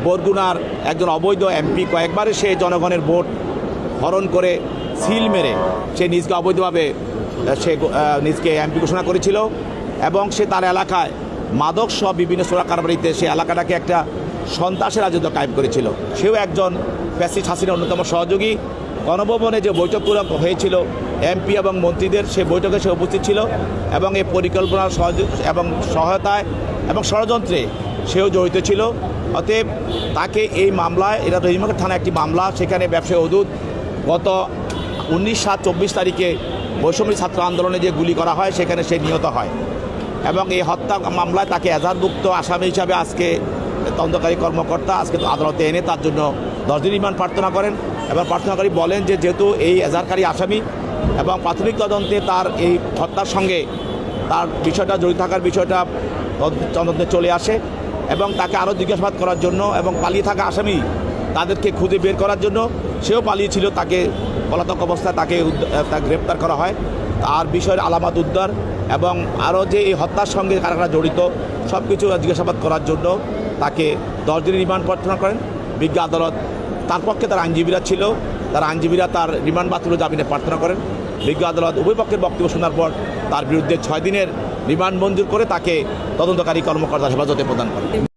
বরগুনার একজন অবৈধ এমপি কয়েকবারে সে জনগণের ভোট হরণ করে সিল মেরে সে নিজকে অবৈধভাবে সে নিজকে এমপি ঘোষণা করেছিল এবং সে তার এলাকায় মাদক সহ বিভিন্ন চোরা কারবারিতে সে এলাকাটাকে একটা সন্ত্রাসের রাজত্ব কায়েম করেছিল। সেও একজন ফ্যাসিস্ট হাসিনার অন্যতম সহযোগী। গণভবনে যে বৈঠকগুলো হয়েছিল এমপি এবং মন্ত্রীদের, সে বৈঠকে সে উপস্থিত ছিল এবং এই পরিকল্পনার সহযোগ এবং সহায়তায় এবং ষড়যন্ত্রে সেও জড়িত ছিল। অতএব তাকে এই মামলায়, এটা রহিমগঞ্জ থানা একটি মামলা, সেখানে ব্যবসায়ী হদুদ গত 19/7/24 তারিখে বৈষম্য ছাত্র আন্দোলনে যে গুলি করা হয় সেখানে সে নিহত হয় এবং এই হত্যা মামলায় তাকে এজাহারভুক্ত আসামি হিসাবে আজকে তদন্তকারী কর্মকর্তা আজকে আদালতে এনে তার জন্য 10 দিন রিমান্ড প্রার্থনা করেন এবং প্রার্থনাকারী বলেন যে যেহেতু এই এজাহারকারী আসামি এবং প্রাথমিক তদন্তে তার এই হত্যার সঙ্গে তার বিষয়টা জড়িত থাকার বিষয়টা তদন্তে চলে আসে এবং তাকে আরও জিজ্ঞাসাবাদ করার জন্য এবং পালিয়ে থাকা আসামি তাদেরকে খুঁজে বের করার জন্য, সেও পালিয়েছিল, তাকে পলাতক অবস্থায় তাকে গ্রেপ্তার করা হয়। তার বিষয়ের আলামত উদ্ধার এবং আরও যে এই হত্যার সঙ্গে কারা কারা জড়িত সব কিছু জিজ্ঞাসাবাদ করার জন্য তাকে 10 দিনের রিমান্ড প্রার্থনা করেন বিজ্ঞ আদালত। তার পক্ষে তার আইনজীবীরা ছিল, তার আইনজীবীরা তার রিমান্ড বাতিল জামিনে প্রার্থনা করেন। বিজ্ঞ আদালত উভয় পক্ষের বক্তব্য শোনার পর তার বিরুদ্ধে 6 দিনের রিমান্ড মঞ্জুর করে তাকে তদন্তকারী কর্মকর্তার হেফাজতে প্রদান করেন।